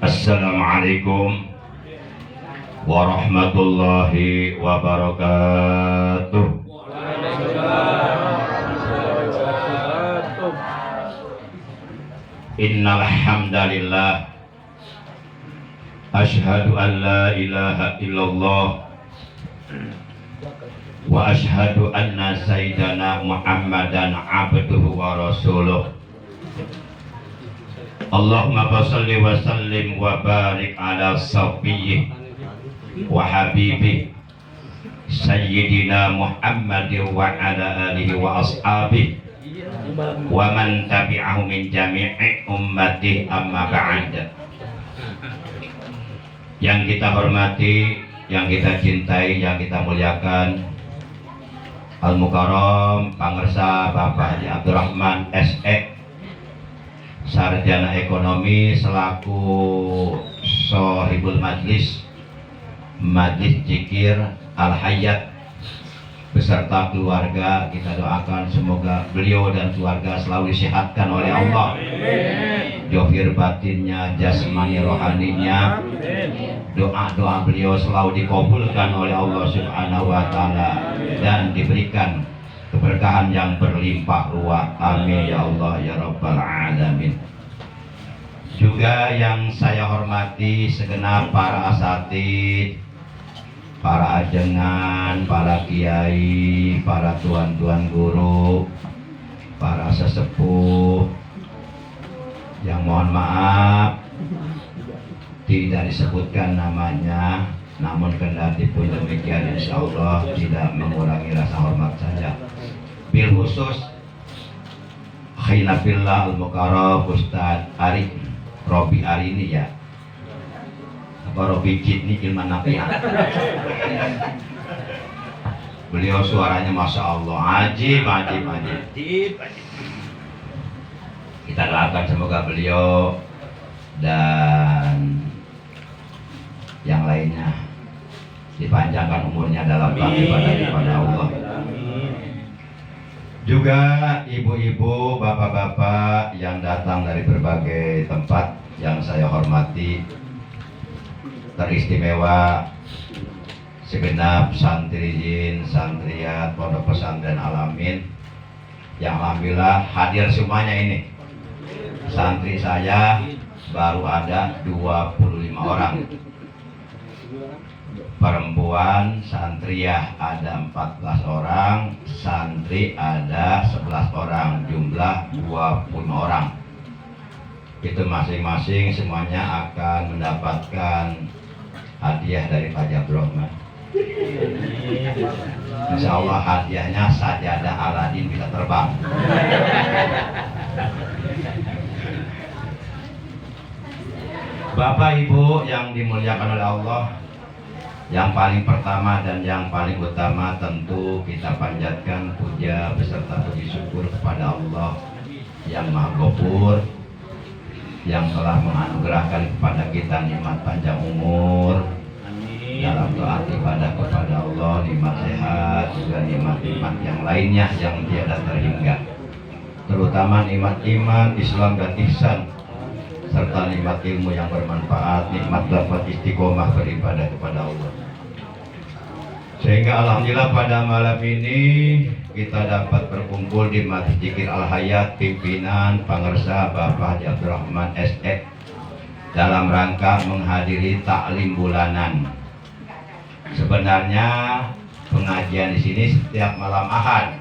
Assalamualaikum warahmatullahi wabarakatuh. Innal hamdalillah asyhadu an la ilaha illallah wa asyhadu anna sayyidana Muhammadan abduhu wa rasuluh. Allahumma shalli wa sallim wa barik ala safiyyih wa habibih sayyidina Muhammadin wa ala alihi wa ashabihi wa man tabi'ahu min jami'i ummati amma ba'd. Yang kita hormati, yang kita cintai, yang kita muliakan, Al-Mukarram Pangersa Bapak Haji Abdurrahman SE, Sarjana Ekonomi selaku Sohibul Majlis Zikir Al-Hayat beserta keluarga, kita doakan semoga beliau dan keluarga selalu disehatkan oleh Allah, johir batinnya, jasmani rohaninya, doa-doa beliau selalu dikabulkan oleh Allah Subhanahu wa Ta'ala dan diberikan keberkahan yang berlimpah ruah. Amin ya Allah ya Rabbal Alamin. Juga yang saya hormati segenap para asatid, para ajengan, para kiai, para tuan-tuan guru, para sesepuh yang mohon maaf tidak disebutkan namanya, namun kendati pun demikian insya Allah tidak mengurangi rasa hormat saya. Bil khusus khilafillah al-mukarram Ustadz Arif Robi Arini ya, apa Robi Jidni Ilman Nafi'ah. Beliau suaranya masya Allah ajib. Kita doakan semoga beliau dan yang lainnya dipanjangkan umurnya dalam ibadah kepada Allah. Juga ibu-ibu, bapak-bapak yang datang dari berbagai tempat yang saya hormati, teristimewa segenap santriyin, santriyat Pondok Pesantren Al-Amin yang alhamdulillah hadir semuanya ini. Santri saya baru ada 25 orang, perempuan santriyah ada 14 orang, santri ada 11 orang, jumlah 25 orang. Itu masing-masing semuanya akan mendapatkan hadiah dari Pak Abdurrahman. Insya Allah hadiahnya sajadah Aladin bisa terbang. Bapak Ibu yang dimuliakan oleh Allah, yang paling pertama dan yang paling utama tentu kita panjatkan puja beserta puji syukur kepada Allah yang Maha Ghafur, yang telah menganugerahkan kepada kita nikmat panjang umur dalam taat ibadah kepada Allah, nikmat sehat, juga nikmat-nikmat yang lainnya yang tiada terhingga, terutama nikmat iman, Islam dan ihsan, serta nikmat ilmu yang bermanfaat, nikmat dapat istiqomah beribadah kepada Allah. Sehingga alhamdulillah pada malam ini kita dapat berkumpul di Majlis Zikir Al-Hayat pimpinan Pangersa Bapak Haji Abdurrahman SE dalam rangka menghadiri taklim bulanan. Sebenarnya pengajian di sini setiap malam Ahad,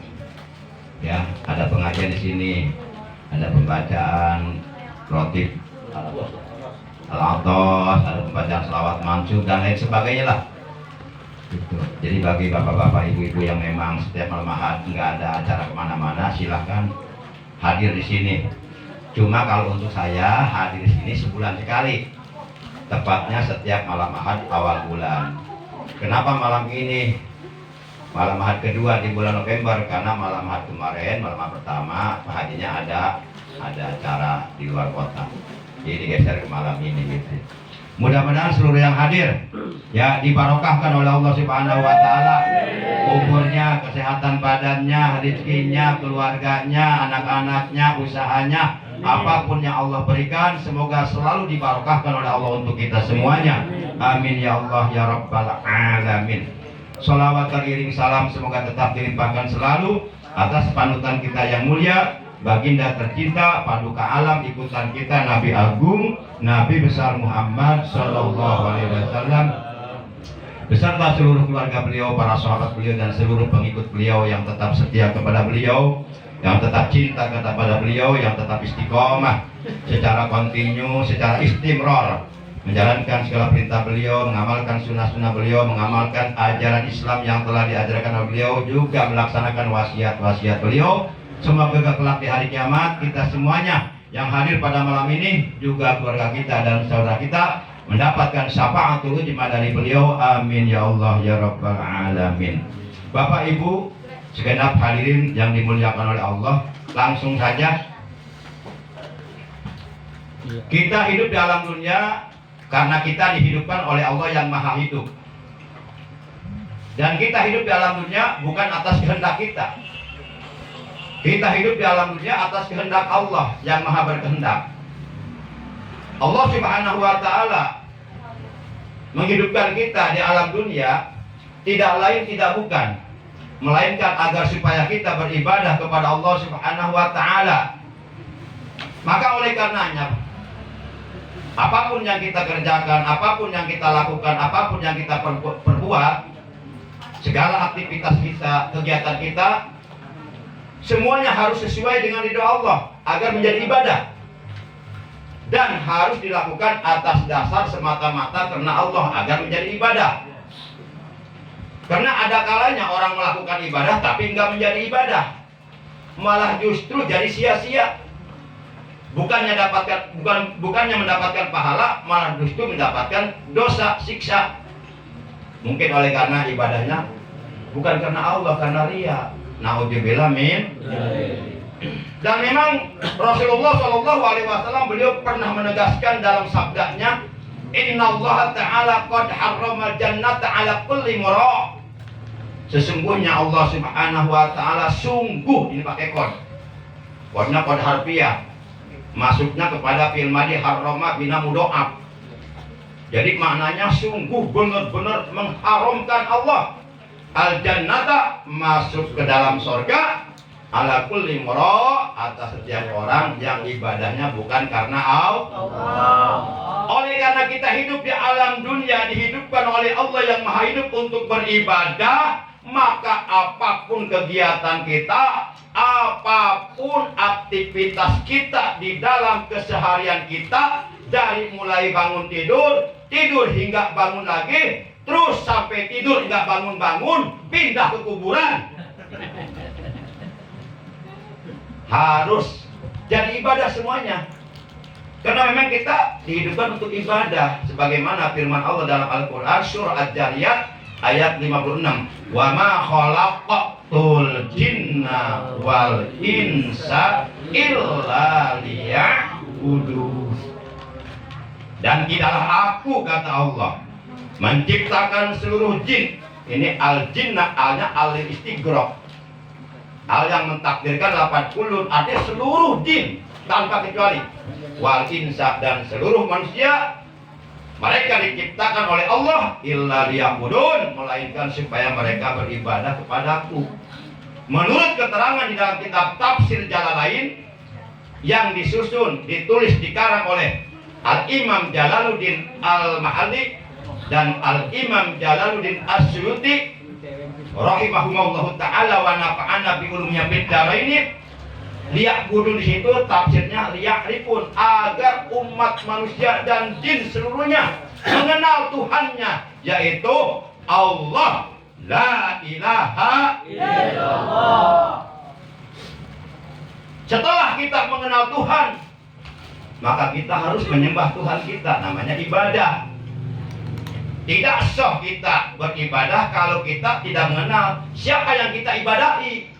ya, ada pengajian di sini, ada pembacaan rotib Al-Atos, ada pembacaan selawat mansur dan lain sebagainya lah. Gitu. Jadi bagi bapak-bapak, ibu-ibu yang memang setiap malam Ahad nggak ada acara kemana-mana, silahkan hadir di sini. Cuma kalau untuk saya hadir di sini sebulan sekali, tepatnya setiap malam Ahad awal bulan. Kenapa malam ini? Malam Ahad kedua di bulan November, karena malam Ahad kemarin, malam Ahad pertama, Pak Hajinya ada acara di luar kota. Jadi digeser ke malam ini gitu. Mudah-mudahan seluruh yang hadir ya dibarokahkan oleh Allah Subhanahu wa taala. Umurnya, kesehatan badannya, rezekinya, keluarganya, anak-anaknya, usahanya, apapun yang Allah berikan semoga selalu dibarokahkan oleh Allah untuk kita semuanya. Amin ya Allah ya rabbal alamin. Sholawat teriring salam semoga tetap dilimpahkan selalu atas panutan kita yang mulia, baginda tercinta, paduka alam ikutan kita, Nabi Agung, Nabi besar Muhammad Sallallahu Alaihi Wasallam, beserta seluruh keluarga beliau, para sahabat beliau dan seluruh pengikut beliau yang tetap setia kepada beliau, yang tetap cinta kepada beliau, yang tetap istiqomah secara kontinu, secara istimror menjalankan segala perintah beliau, mengamalkan sunnah-sunnah beliau, mengamalkan ajaran Islam yang telah diajarkan oleh beliau, juga melaksanakan wasiat-wasiat beliau. Semoga kelak di hari kiamat kita semuanya yang hadir pada malam ini, juga keluarga kita dan saudara kita, mendapatkan syafaatul ujma dari beliau. Amin ya Allah ya rabbal alamin. Bapak Ibu segenap hadirin yang dimuliakan oleh Allah, langsung saja kita hidup di alam dunia karena kita dihidupkan oleh Allah yang maha hidup, dan kita hidup di alam dunia bukan atas kehendak kita. Kita hidup di alam dunia atas kehendak Allah yang maha berkehendak. Allah Subhanahu wa taala menghidupkan kita di alam dunia tidak lain tidak bukan melainkan agar supaya kita beribadah kepada Allah Subhanahu wa taala. Maka oleh karenanya apapun yang kita kerjakan, apapun yang kita lakukan, apapun yang kita perbuat, segala aktivitas kita, kegiatan kita, semuanya harus sesuai dengan ridho Allah agar menjadi ibadah, dan harus dilakukan atas dasar semata-mata karena Allah agar menjadi ibadah. Karena ada kalanya orang melakukan ibadah tapi enggak menjadi ibadah, malah justru jadi sia-sia. Bukannya mendapatkan pahala, malah justru mendapatkan dosa, siksa. Mungkin oleh karena ibadahnya bukan karena Allah, karena riya. Naudzubillah min. Dan memang Rasulullah Shallallahu Alaihi Wasallam beliau pernah menegaskan dalam sabdanya, Inna Allah Taala qad harramal jannata ala kulli mura. Sesungguhnya Allah Subhanahu Wa Taala sungguh, ini pakai kodnya kod harfiah, masuknya kepada fi'il madhi harrama bina mudho'af. Jadi maknanya sungguh benar-benar mengharamkan Allah al-jannata, masuk ke dalam surga, ala kulli mura, atas setiap orang yang ibadahnya bukan karena Allah. Oleh karena kita hidup di alam dunia dihidupkan oleh Allah yang maha hidup untuk beribadah, maka apapun kegiatan kita, apapun aktivitas kita di dalam keseharian kita, dari mulai bangun tidur hingga bangun lagi, terus sampai tidur nggak bangun-bangun, pindah ke kuburan, harus jadi ibadah semuanya. Karena memang kita dihidupkan untuk ibadah, sebagaimana firman Allah dalam Al-Quran surah Ad-Dariyat ayat 56, wa ma khalaqtul jinna wal insa illa liya'budun. Dan tidaklah aku, kata Allah, menciptakan seluruh jin. Ini al-jinna, alnya al-istighraq, al yang mentakdirkan 80, artinya seluruh jin tanpa kecuali, wal insa, dan seluruh manusia, mereka diciptakan oleh Allah illa liya'budun, melainkan supaya mereka beribadah kepadaku. Menurut keterangan di dalam kitab tafsir Jalalain yang ditulis dikarang oleh Al-Imam Jalaluddin Al-Mahalli dan Al-Imam Jalaluddin As-Suyuti rahimahumullah ta'ala wa nafa'ana bi ulumnya bid'ah ini, liya'budun di situ tafsirnya liya'rifun, agar umat manusia dan jin seluruhnya mengenal Tuhannya, yaitu Allah, la ilaha illallah. Setelah kita mengenal Tuhan, maka kita harus menyembah Tuhan kita, namanya ibadah. Tidak sah kita beribadah kalau kita tidak mengenal siapa yang kita ibadahi.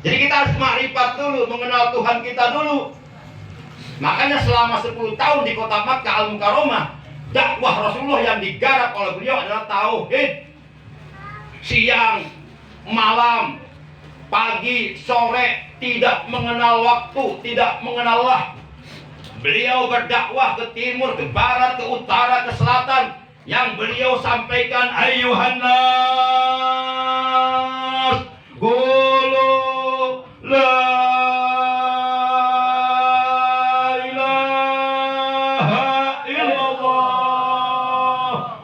Jadi kita harus makrifat dulu, mengenal Tuhan kita dulu. Makanya selama 10 tahun di kota Makkah Al-Mukarramah, dakwah Rasulullah yang digarap oleh beliau adalah tauhid. Siang, malam, pagi, sore, tidak mengenal waktu, tidak mengenal Allah. Beliau berdakwah ke timur, ke barat, ke utara, ke selatan. Yang beliau sampaikan, ayuhan nas, qulu la ilaha illallah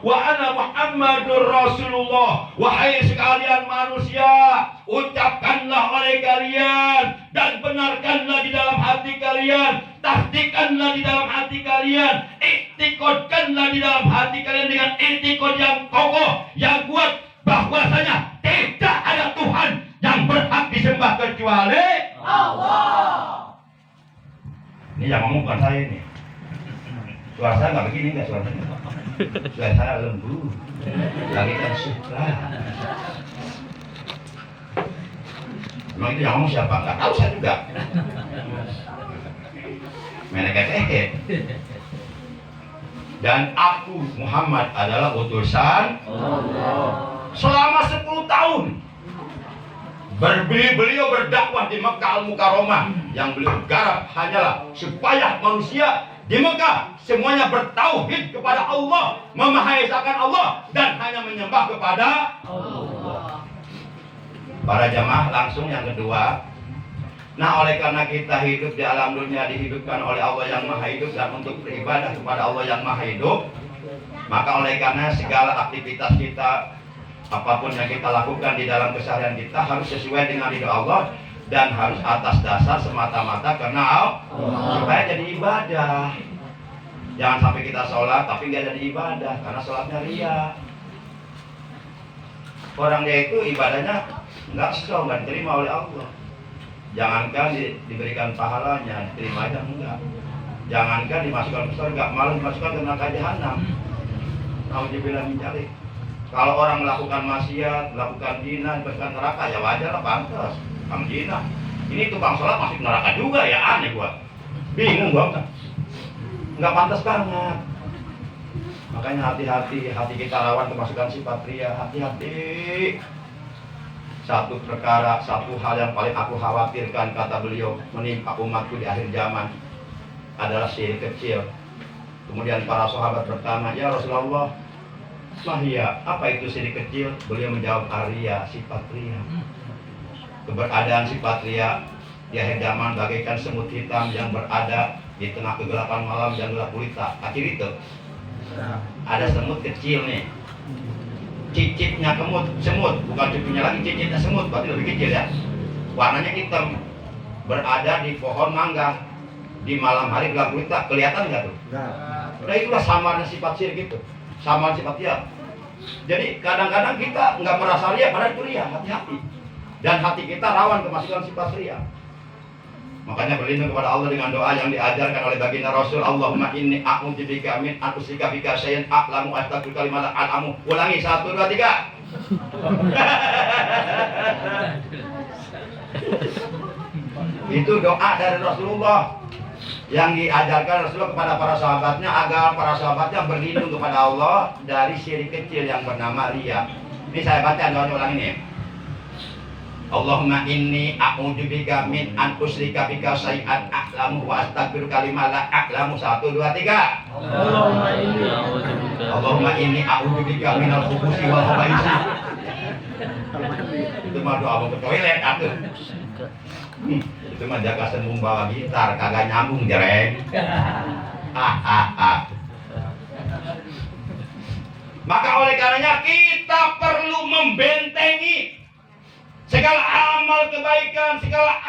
wa ana Muhammadur Rasulullah. Wahai sekalian manusia, ucapkanlah oleh kalian dan benarkanlah di dalam hati kalian, tasdikkanlah di dalam hati kalian, iktiqodkanlah di dalam hati kalian dengan iktiqod yang kokoh, yang kuat, bahwasanya tidak ada Tuhan yang berhak disembah kecuali Allah. Ini yang ngomong bukan saya ini. Suara saya nggak begini, nggak suaranya. Suara saya lembut, lagi kan suka. Memang itu yang ngomong siapa? Nggak tahu saya juga. Meneket-eket. Dan aku Muhammad adalah utusan Allah. Selama 10 tahun beliau berdakwah di Mekah Al-Mukarramah. Yang beliau garap hanyalah supaya manusia di Mekah semuanya bertauhid kepada Allah, memahaesakan Allah dan hanya menyembah kepada Allah. Para jamaah langsung yang kedua. Nah, oleh karena kita hidup di alam dunia dihidupkan oleh Allah yang Maha Hidup dan untuk beribadah kepada Allah yang Maha Hidup, maka oleh karena segala aktivitas kita, apapun yang kita lakukan di dalam keseharian kita harus sesuai dengan ridho Allah dan harus atas dasar semata-mata karena Allah, supaya jadi ibadah. Jangan sampai kita sholat tapi nggak jadi ibadah karena sholatnya ria. Orang dia itu ibadahnya nggak sah, nggak diterima oleh Allah. Jangankan diberikan pahalanya, diterima aja enggak. Jangankan dimasukkan ke surga, malah dimasukkan ke neraka jahanam. Nauzubillah min dzalik. Kalau orang melakukan maksiat, melakukan zina, dimasukkan neraka, ya wajar lah, pantas. Kang zina. Ini tukang sholat masuk neraka juga, ya aneh gua. Bingung gua. Enggak pantas banget. Makanya hati-hati, hati kita rawan kemasukan sifat ria, hati-hati. Satu perkara, satu hal yang paling aku khawatirkan, kata beliau, menimpa umatku di akhir zaman adalah syirik kecil. Kemudian para sahabat bertanya, ya Rasulullah, mahia, apa itu syirik kecil? Beliau menjawab, aria, sifat ria. Keberadaan sifat ria di akhir zaman bagaikan semut hitam yang berada di tengah kegelapan malam yang gelap gulita. Akhir itu ada semut kecil nih, cicitnya semut, bukan cucunya lagi, cicitnya semut, berarti lebih kecil ya. Warnanya hitam, berada di pohon mangga di malam hari gelap gulita. Kelihatan nggak tuh? Nah, itulah samarnya sifat syirik itu, samar sifat ria. Jadi kadang-kadang kita nggak merasa ria, padahal itu ria. Hati-hati. Dan hati kita rawan kemasukan sifat ria. Makanya berlindung kepada Allah dengan doa yang diajarkan oleh baginda Rasul. Allahumma inni a'udzubika min an usyrika bika syai'an a'lamu astaghfiruka lima la a'lamu. Ulangi 1 2 3. Itu doa dari Rasulullah yang diajarkan Rasulullah kepada para sahabatnya agar para sahabatnya berlindung kepada Allah dari syirik kecil yang bernama riya. Ini saya baca doanya ulang ini. Allahumma inni a'udzubika min an usyrika bika syai'an a'lamu wa astaghfiruka lima la a'lamu. 1 2 3. Allahumma inni a'udzubika minal khubuthi wal khaba'isi. Itu mah doa mau ke toilet atuh. Itu mah jaga sembung bawa gitar kagak nyambung jereng. Maka oleh karenanya kita perlu membentengi segala amal kebaikan, segala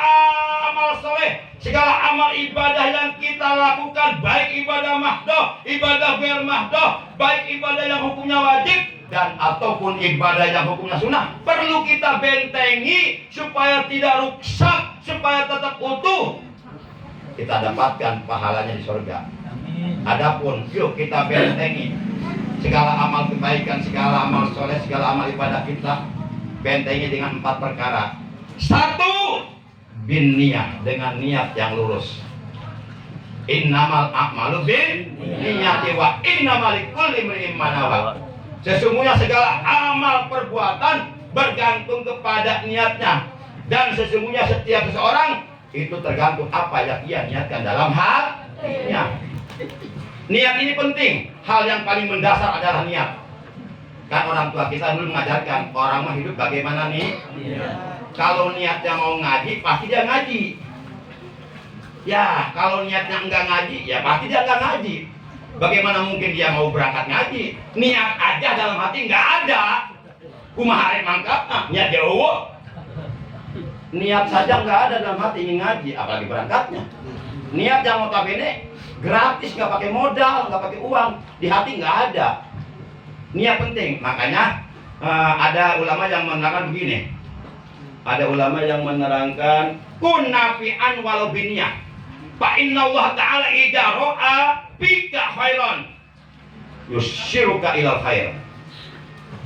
amal soleh, segala amal ibadah yang kita lakukan, baik ibadah mahdoh, ibadah ghair mahdoh, baik ibadah yang hukumnya wajib dan ataupun ibadah yang hukumnya sunnah, perlu kita bentengi supaya tidak rusak, supaya tetap utuh. Kita dapatkan pahalanya di surga. Adapun yuk kita bentengi segala amal kebaikan, segala amal soleh, segala amal ibadah kita bentengi dengan 4 perkara. 1, bin niyah, dengan niat yang lurus. Innamal a'malu binniyati wa innamal likulli imri'in ma nawa. Sesungguhnya segala amal perbuatan bergantung kepada niatnya, dan sesungguhnya setiap seseorang itu tergantung apa yang ia niatkan dalam hatinya. Niat ini penting. Hal yang paling mendasar adalah niat. Kan orang tua kita dulu mengajarkan orang mah hidup bagaimana nih? Kalau niatnya mau ngaji, pasti dia ngaji. Ya, kalau niatnya enggak ngaji, ya pasti dia enggak ngaji. Bagaimana mungkin dia mau berangkat ngaji? Niat aja dalam hati enggak ada. Kumaha arek mangkapna, niat dewo. Niat saja enggak ada dalam hati ingin ngaji, apalagi berangkatnya. Niat yang notabene gratis, enggak pakai modal, enggak pakai uang, di hati enggak ada. Niat penting, makanya ada ulama yang menerangkan begini. Ada ulama yang menerangkan kun nafi'an walau biniyah. Fa inna Allah ta'ala idza ra'a bika khairan yusyiruka ilal khair.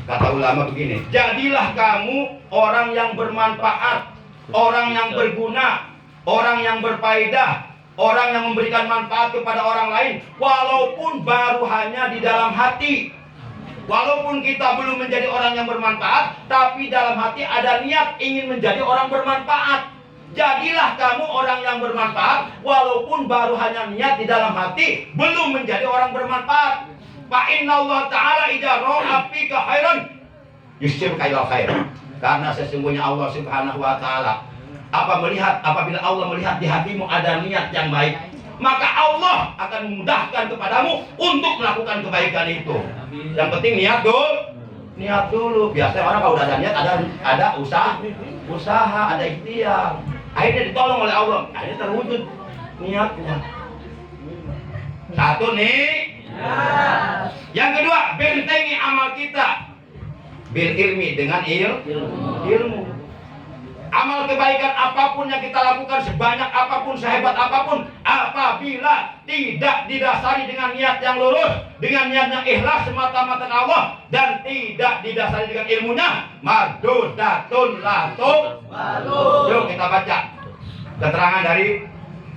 Kata ulama begini, jadilah kamu orang yang bermanfaat, orang yang berguna, orang yang berfaedah, orang yang memberikan manfaat kepada orang lain, walaupun baru hanya di dalam hati. Walaupun kita belum menjadi orang yang bermanfaat, tapi dalam hati ada niat ingin menjadi orang bermanfaat. Jadilah kamu orang yang bermanfaat, walaupun baru hanya niat di dalam hati, belum menjadi orang bermanfaat. Fa inna Allah ta'ala idza ra'a fika khairan yusyiruka ilal khair. Karena sesungguhnya Allah Subhanahu wa taala apabila Allah melihat di hatimu ada niat yang baik, maka Allah akan memudahkan kepadamu untuk melakukan kebaikan itu. Yang penting niat dulu. Biasanya orang kalau udah ada niat, ada usaha, ada ikhtiar. Akhirnya ditolong oleh Allah. Akhirnya terwujud niatnya. Satu nih. Yang kedua, bentengi amal kita bil ilmi, dengan ilmu. Amal kebaikan apapun yang kita lakukan, sebanyak apapun, sehebat apapun, apabila tidak didasari dengan niat yang lurus, dengan niat yang ikhlas semata-mata Allah, dan tidak didasari dengan ilmunya, mardudatun latum. Yuk kita baca keterangan dari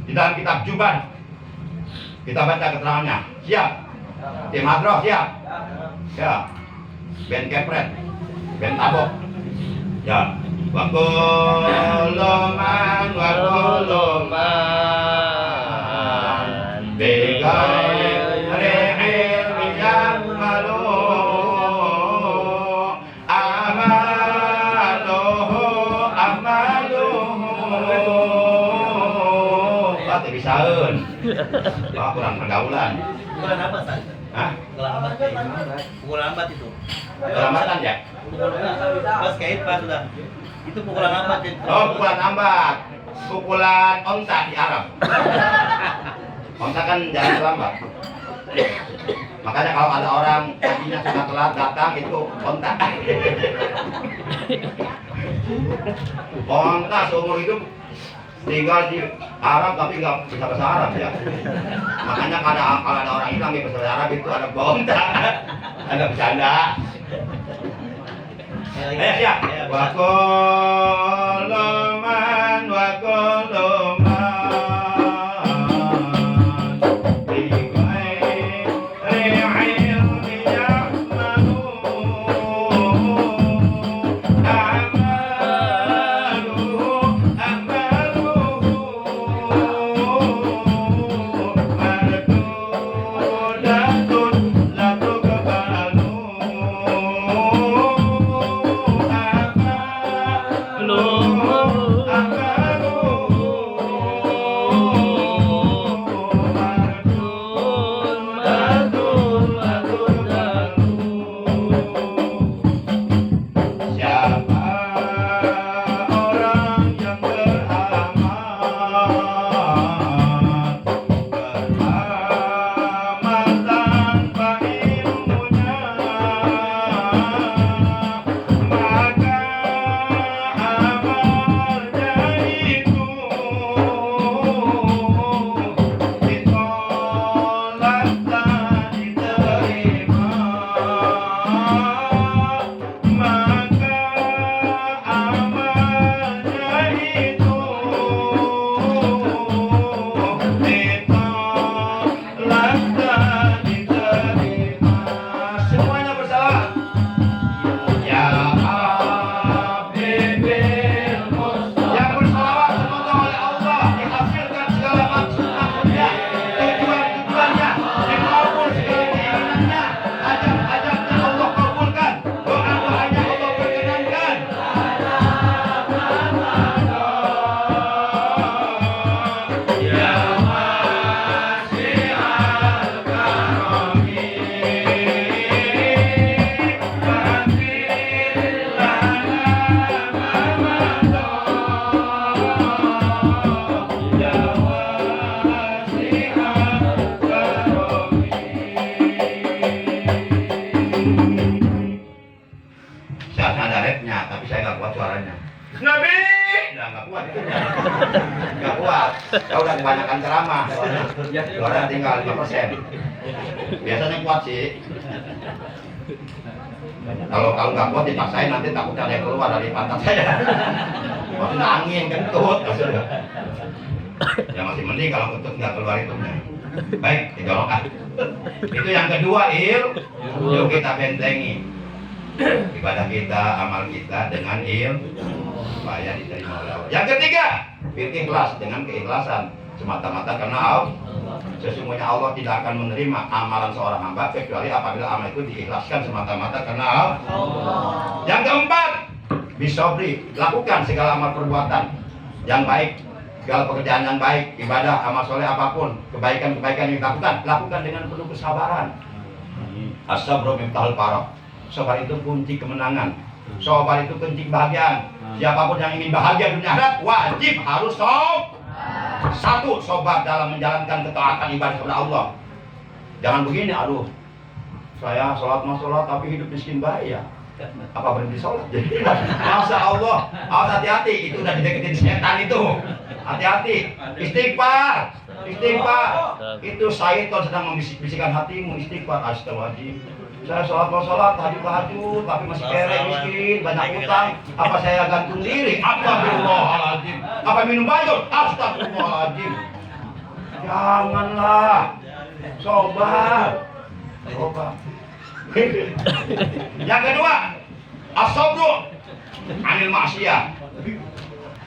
di dalam kitab Juban. Kita baca keterangannya. Siap? Tim Hadroh siap? Ya. Ben Kepret, Ben Tabok. Ya. Wa kullu man bi ghairi ilmin ya'malu Pati bisaeun. Wah, kurang pergaulan. Pukulan apa, San? Hah? Pukulan apa itu? Kelamatan ya? Pas kait pas sudah. Itu pukulan ambat. Oh, pukulan ambat. Pukulan onta di Arab. Onta kan jangan terlambat. Makanya kalau ada orang kakinya suka telat datang, itu onta. Onta seumur hidup tinggal di Arab tapi nggak bisa bahasa Arab ya. Makanya kalau ada orang Islam yang bahasa Arab itu ada onta. Ada bercanda. Ayo siap. Wa kullu man bi ghairi ilmin ya'malu mardudatun la tuqbalu. Ya udah kebanyakan ceramah. Suara tinggal 5%. Biasanya kuat sih. Kalau nggak kuat dipaksain nanti takutnya ada yang keluar dari pantat saya. Maksudnya angin kentut. Ya masih mending kalau kentut nggak keluar itu. Baik, dijolokkan. Itu yang kedua, yuk kita bentengi ibadah kita, amal kita dengan supaya diterima oleh Allah. Yang ketiga, ikhlas dengan keikhlasan semata-mata karena Allah. Sesungguhnya Allah tidak akan menerima amalan seorang hamba kecuali apabila amal itu diikhlaskan semata-mata karena Allah. Yang keempat, bisobri, lakukan segala amal perbuatan yang baik, segala pekerjaan yang baik, ibadah, amal soleh apapun, kebaikan-kebaikan yang lakukan dengan penuh kesabaran. As-sabru miftahul farah. Sabar itu kunci kemenangan. Sabar itu kunci kebahagiaan. Siapapun yang ingin bahagia dunia akhirat wajib harus satu, sobat dalam menjalankan ketaatan ibadah kepada Allah. Jangan begini, aduh, saya sholat tapi hidup miskin baik ya. Apa berhenti sholat? Masya Allah, awas hati-hati, itu udah dideketin setan itu. Hati-hati, istighfar. Itu syaitan sedang membisik-bisikkan hatimu, istighfar. Astagfirullahaladzim. Saya sholat, tahajud, tapi masih kere, miskin, banyak utang. Apa saya gantung diri? Astagfirullahaladzim. Apa minum bayar? Astagfirullahaladzim. Janganlah. Sobat. Yang kedua, as-sabru anil maksiyah.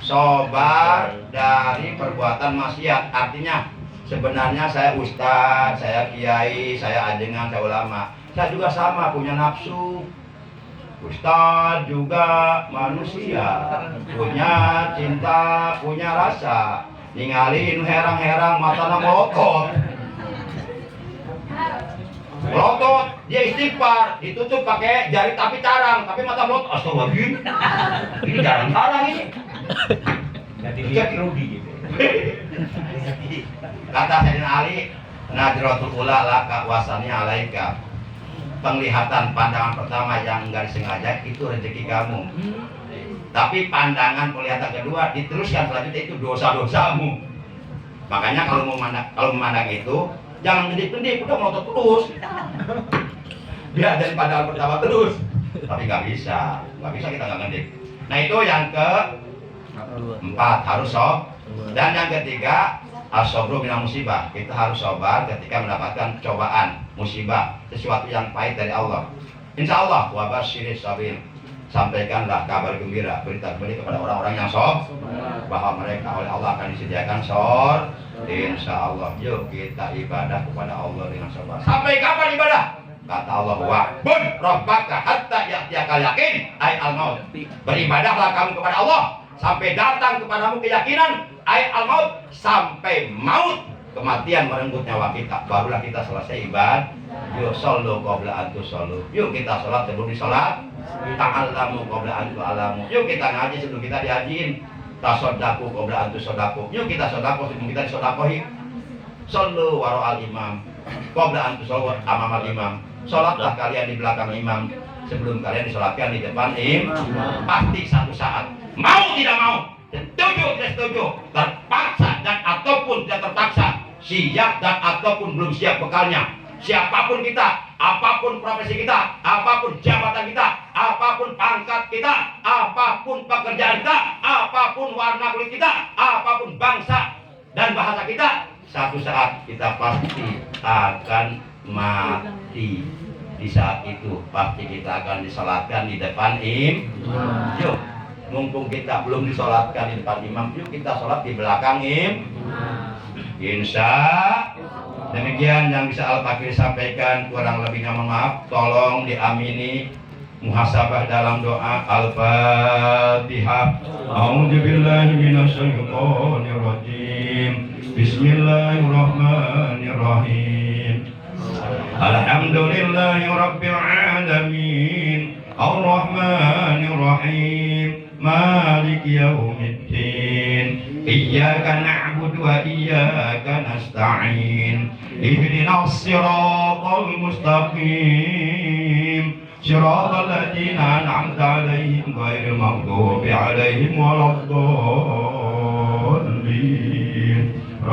Sabar dari perbuatan maksiat. Artinya sebenarnya saya ustaz, saya kiai, saya ajengan, saya ulama. Saya juga sama punya nafsu. Ustaz juga manusia, punya cinta, punya rasa. Ninggalin herang-herang matana melotot, dia istighfar, ditutup pakai jari tapi carang, tapi mata melotot. Astagfirullahaladzim. Ini jarang-jarang ini. Jadi dia Rudi gitu. Kata Sayyidina Ali, najratul ula laka wasani alaika. Penglihatan pandangan pertama yang enggak disengaja itu rezeki kamu. Tapi pandangan penglihatan kedua diteruskan selanjutnya itu dosa-dosamu. Makanya kalau memandang itu jangan ngedip-ngedip, udah melotot terus. Biar dari pandangan pertama terus. Tapi nggak bisa kita nggak ngedip. Nah itu yang keempat, harus sob. Dan yang ketiga, as-sabru minal musibah. Kita harus sabar ketika mendapatkan cobaan, musibah, sesuatu yang pahit dari Allah. Insya Allah, wa basyiris sabirin. Sampaikanlah kabar gembira, berita gembira kepada orang-orang yang bahwa mereka oleh Allah akan disediakan insya Allah. Yuk kita ibadah kepada Allah dengan sabar. Sampai kapan ibadah? Kata Allah, wa'bud rabbaka hatta ya'tiyakal yakin ay al-maut. Beribadahlah kamu kepada Allah sampai datang kepadamu keyakinan ay al-maut, sampai maut, kematian merenggut nyawa kita. Barulah kita selesai ibadah. Yuk sallu qabla an tusallu. Yuk kita sholat sebelum disolat. Ta'allamu qabla an tu'allamu. Yuk kita ngaji sebelum kita dihajiin. Tasodaku qabla an tusodaku. Yuk kita sodakoh sebelum kita disodakohi. Sallu wara'al imam qabla an tusallu amamal imam. Sholatlah kalian di belakang imam sebelum kalian disolatkan di depan imam. Pasti satu saat, mau tidak mau, setuju tidak setuju, terpaksa dan ataupun tidak terpaksa, siap dan ataupun belum siap bekalnya, siapapun kita, apapun profesi kita, apapun jabatan kita, apapun pangkat kita, apapun pekerjaan kita, apapun warna kulit kita, apapun bangsa dan bahasa kita, satu saat kita pasti akan mati. Di saat itu pasti kita akan disolatkan di depan imam. Yuk, mumpung kita belum disolatkan di depan imam, yuk kita sholat di belakang imam. Insya demikian yang bisa Al-Fakir sampaikan, kurang lebihnya mohon maaf, tolong diamini muhasabah dalam doa. Al-Fatihah. A'udzubillahi minasyaitonir rajim. Bismillahirrahmanirrahim. Alhamdulillahi rabbil alamin. Ar-Rahmanir Rahim. Maliki yaumiddin. Iyyaka na'budu wa iyyaka nasta'in. Ihdinas siratal mustaqim. Siratal ladzina an'amta 'alaihim ghairil maghdubi 'alaihim waladdallin.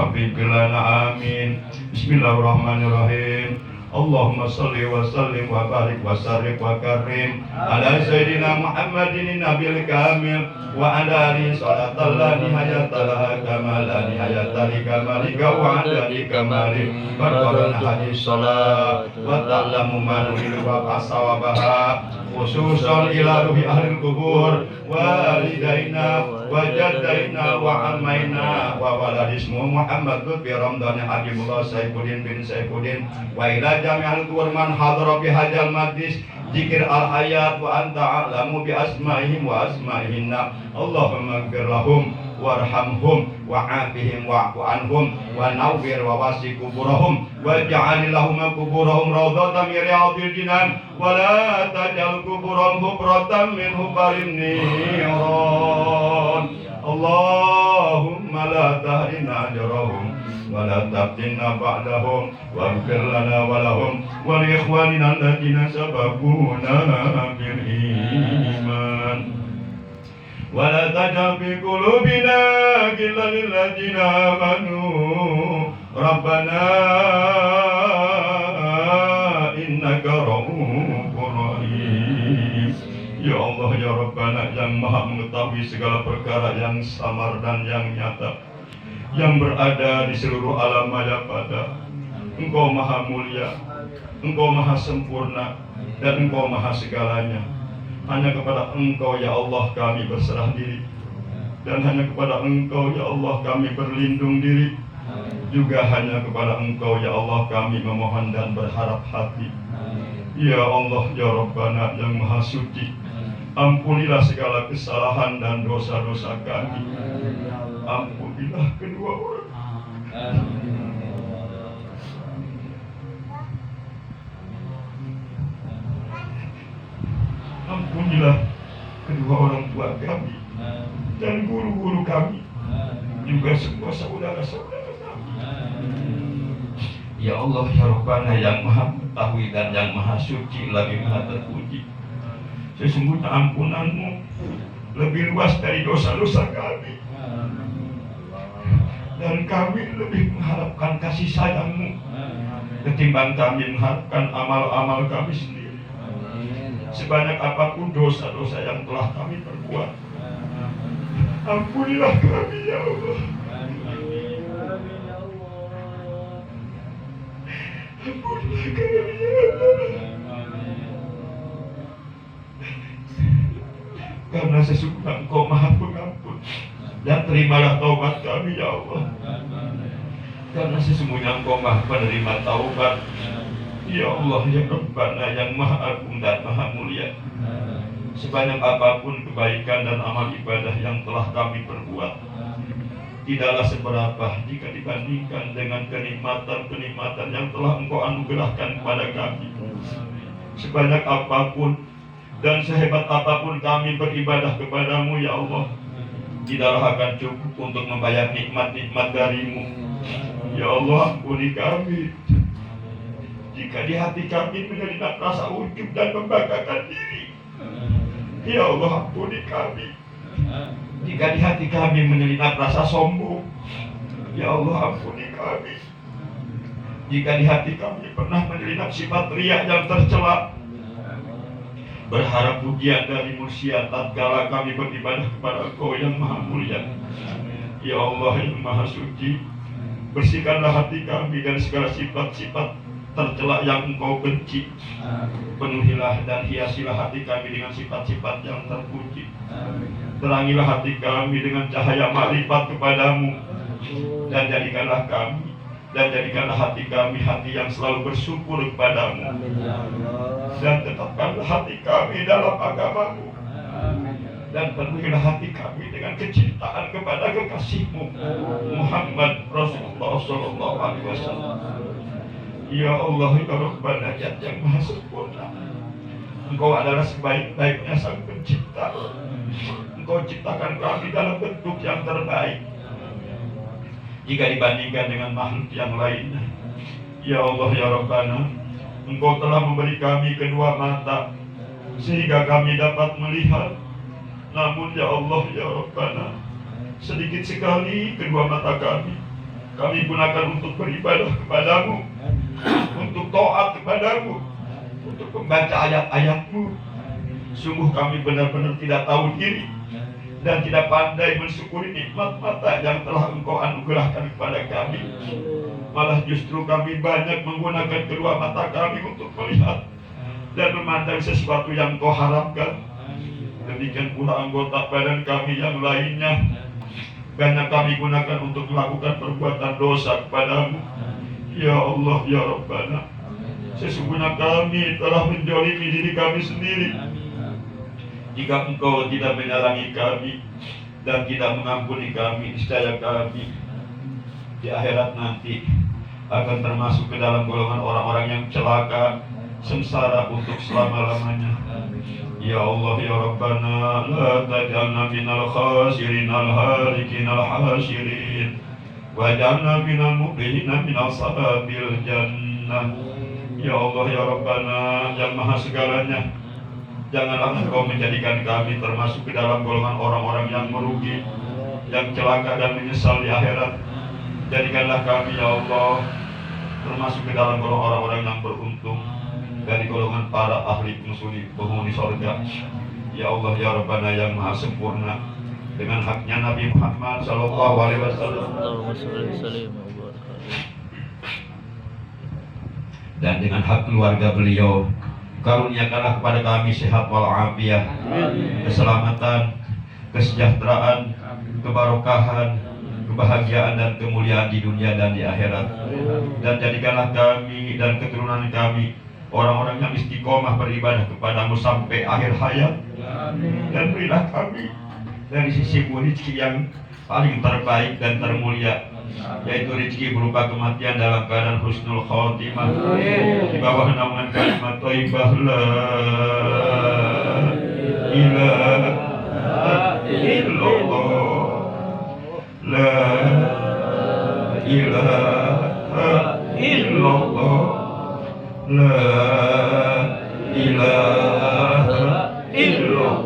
waghfir lana amin. Bismillahirrahmanirrahim. Allahumma salli wa sallim wa barik wa sarrik wa karim ala sayyidina Muhammadin nabil kamil wa ala alihi salatan la nihayata laha kama la nihayata li kamalika wa ala li kamali barqarana hadis salat wa ta'lamu ma nuhilu wa qasawabaha khususan ila ruhi ahli kubur walidaina wa jaddaina wa amaina wa waladismu Muhammad bin Ramdan Habibullah Saifuddin bin Saifuddin wa ila jami'al kubur man hadara bi hajal majlis zikir al ayat wa anta a'lamu bi asma'ihim wa asma'ihinna Allahumma ighfir lahum warhamhum wa'afihim wa'fu anhum wa nawwir wa wasi kuburahum waj'al lahum kuburahum rawdatan min riyadil jinan wa la taj'al kuburahum hubratan min hubarin niran Allahumma la tahrina ajrahum wa la taftinna ba'dahum waghfir lana wa lahum wa li ikhwanina alladziina sabaquna bil iman ولا تجعل في قلوبنا غلا للذين آمنوا ربنا إنك رؤوف رحيم. Ya Allah ya Rabbana yang maha mengetahui segala perkara yang samar dan yang nyata yang berada di seluruh alam maya pada Engkau maha mulia, Engkau maha sempurna, dan Engkau maha segalanya. Hanya kepada Engkau ya Allah kami berserah diri, dan hanya kepada Engkau ya Allah kami berlindung diri. Juga hanya kepada Engkau ya Allah kami memohon dan berharap hati. Ya Allah ya Rabbana yang maha suci, ampunilah segala kesalahan dan dosa-dosa kami. Ampunilah kedua orang Ampunilah kedua orang tua kami dan guru-guru kami, juga semua saudara-saudara kami. Ya Allah ya Rabbana yang maha mengetahui dan yang maha suci lagi maha terpuji, sesungguhnya ampunanmu lebih luas dari dosa-dosa kami, dan kami lebih mengharapkan kasih sayangmu ketimbang kami mengharapkan amal-amal kami sendiri. Sebanyak apapun dosa-dosa yang telah kami perbuat, ampunilah kami ya Allah. Ampunilah kami ya Allah. Karena sesungguhnya Engkau maha pengampun, dan terimalah taubat kami ya Allah. Karena sesungguhnya Engkau maha penerima taubat. Ya Allah ya Rabbana yang maha agung dan maha mulia, sebanyak apapun kebaikan dan amal ibadah yang telah kami perbuat, tidaklah seberapa jika dibandingkan dengan kenikmatan-kenikmatan yang telah Engkau anugerahkan kepada kami. Sebanyak apapun dan sehebat apapun kami beribadah kepadamu ya Allah, tidaklah akan cukup untuk membayar nikmat-nikmat darimu. Ya Allah, ampuni kami jika di hati kami menyelinap rasa ujub dan membanggakan diri. Ya Allah, ampuni kami jika di hati kami menyelinap rasa sombong. Ya Allah, ampuni kami jika di hati kami pernah menyelinap sifat riya yang tercela, berharap pujian dari manusia tatkala kami beribadah kepada Engkau yang maha mulia. Ya Allah yang maha suci, bersihkanlah hati kami dari segala sifat-sifat tercela yang Engkau benci. Penuhilah dan hiasilah hati kami dengan sifat-sifat yang terpuji. Terangilah hati kami dengan cahaya makrifat kepadamu, dan jadikanlah hati kami hati yang selalu bersyukur kepadamu, dan tetapkanlah hati kami dalam agamamu, dan penuhilah hati kami dengan kecintaan kepada kekasihmu Muhammad Rasulullah Sallallahu Alaihi Wasallam. Ya Allah ya Rabbana yang maha sempurna, Engkau adalah sebaik-baiknya sang pencipta. Engkau ciptakan kami dalam bentuk yang terbaik jika dibandingkan dengan makhluk yang lainnya. Ya Allah ya Rabbana, Engkau telah memberi kami kedua mata sehingga kami dapat melihat. Namun ya Allah ya Rabbana, sedikit sekali kedua mata kami kami gunakan untuk beribadah kepadamu, untuk taat kepadamu, untuk membaca ayat-ayatmu. Sungguh kami benar-benar tidak tahu diri dan tidak pandai mensyukuri nikmat mata yang telah Engkau anugerahkan kepada kami. Malah justru kami banyak menggunakan kedua mata kami untuk melihat dan memandang sesuatu yang Engkau harapkan. Demikian pula anggota badan kami yang lainnya banyak kami gunakan untuk melakukan perbuatan dosa kepadamu. Ya Allah, ya Rabbana, sesungguhnya kami telah menjolimi diri kami sendiri. Jika Engkau tidak menyayangi kami dan tidak mengampuni kami, niscaya kami di akhirat nanti akan termasuk ke dalam golongan orang-orang yang celaka, sengsara untuk selama-lamanya. Ya Allah, ya Rabbana, la taj'alna minal khasirin al-halikin al-hasyirin, waj'alna minal mu'minina minal sahabil jannah. Ya Allah, ya Rabbana, yang maha segalanya, janganlah Engkau menjadikan kami termasuk ke dalam golongan orang-orang yang merugi, yang celaka dan menyesal di akhirat. Jadikanlah kami, ya Allah, termasuk ke dalam golongan orang-orang yang beruntung, dari golongan para ahli penghuni surga. Ya Allah, ya Rabbana, yang maha sempurna, dengan haknya Nabi Muhammad sallallahu alaihi wasallam dan dengan hak keluarga beliau, karuniakanlah kepada kami sehat walafiat, keselamatan, kesejahteraan, kebarokahan, kebahagiaan dan kemuliaan di dunia dan di akhirat. Dan jadikanlah kami dan keturunan kami orang-orang yang istiqomah beribadah kepadamu sampai akhir hayat. Dan berilah kami dari sisimu rezeki yang paling terbaik dan termulia, yaitu rezeki berupa kematian dalam keadaan husnul khotimah, di bawah naungan kalimat thayyibah la ilaha illallah, la ilaha illallah, la ilaha illallah.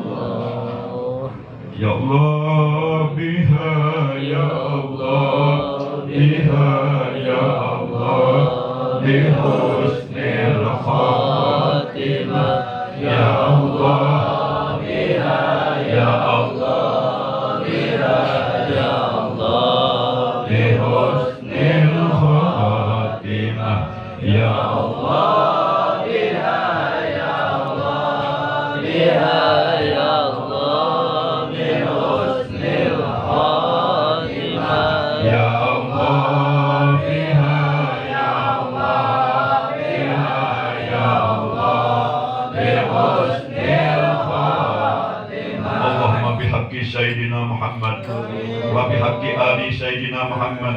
Ya Allah, biha ya Allah, biha ya Allah, bihusnil khatimah ya Allah, biha ya Allah, biha ya Allah, bihusnil khatimah ya Allah, biha ya Allah, biha ya Allah, bihusnil khatimah ya Allah, biha ya Allah, biha ya Allah, bihusnil khatimah. Allahumma bihaqqi Sayyidina Muhammad wa bihaqqi ali Sayyidina Muhammad,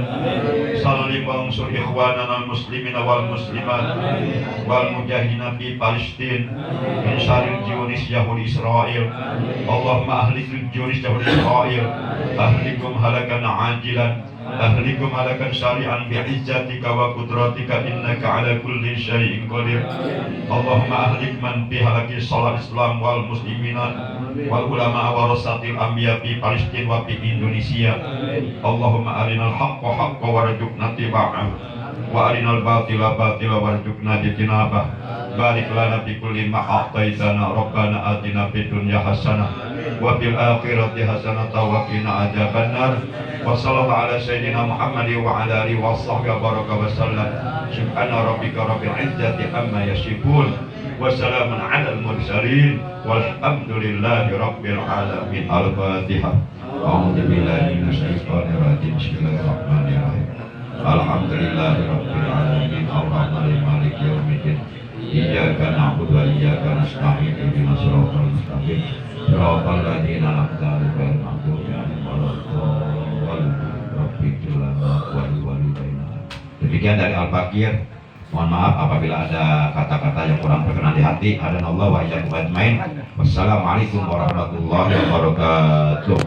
salli wa ansur ikhwanana al-muslimina wal muslimat wal mujahidina fi Palestin min syarril junis yahudi Israel. Allahumma ahlikul junis yahudi Israel, ahlikum halakan ajilan, ahlikum halakan syari'an bi'izzatika wa kudratika, innaka ala kulli syai'in qadir. Allahumma ahlik man fi halaki salat Islam wal muslimina wal ulama warasatil anbiya fi Palestin wa fi Indonesia. Allahumma arinal haqqa haqqa warzuqna tiba'ah, wa arinal batila batila warzuqna jitinabah. Barik lana fi kulli ma a'taitana, Rabbana atina fid dunya hasanah wa fil akhirati hasanah wa qina adzabannar. Wa sallallahu ala sayyidina Muhammad wa ala alihi wa sahbihi baraka wa sallam. Subhana rabbika rabbil izzati amma yasifun, wa salamun ala al mursalin, walhamdulillahi rabbil alamin. Al-Fatihah. A'udzu billahi minasyaitonir rajim. Bismillahirrahmanirrahim. Alhamdulillahi rabbil alamin. Ar-Rahmanir Maliki yaumiddin. Iyyaka na'budu wa iyyaka nasta'in. Ihdinas siratal mustaqim. Siratal ladzina an'amta 'alaihim ghairil maghdubi 'alaihim waladdallin. Rabbighfir lana wa liwalidayna. Demikian dari Al-Baqir. Mohon maaf apabila ada kata-kata yang kurang berkenan di hati. Hadanallahu wa iyyakum ajmain. Wassalamualaikum warahmatullahi wabarakatuh.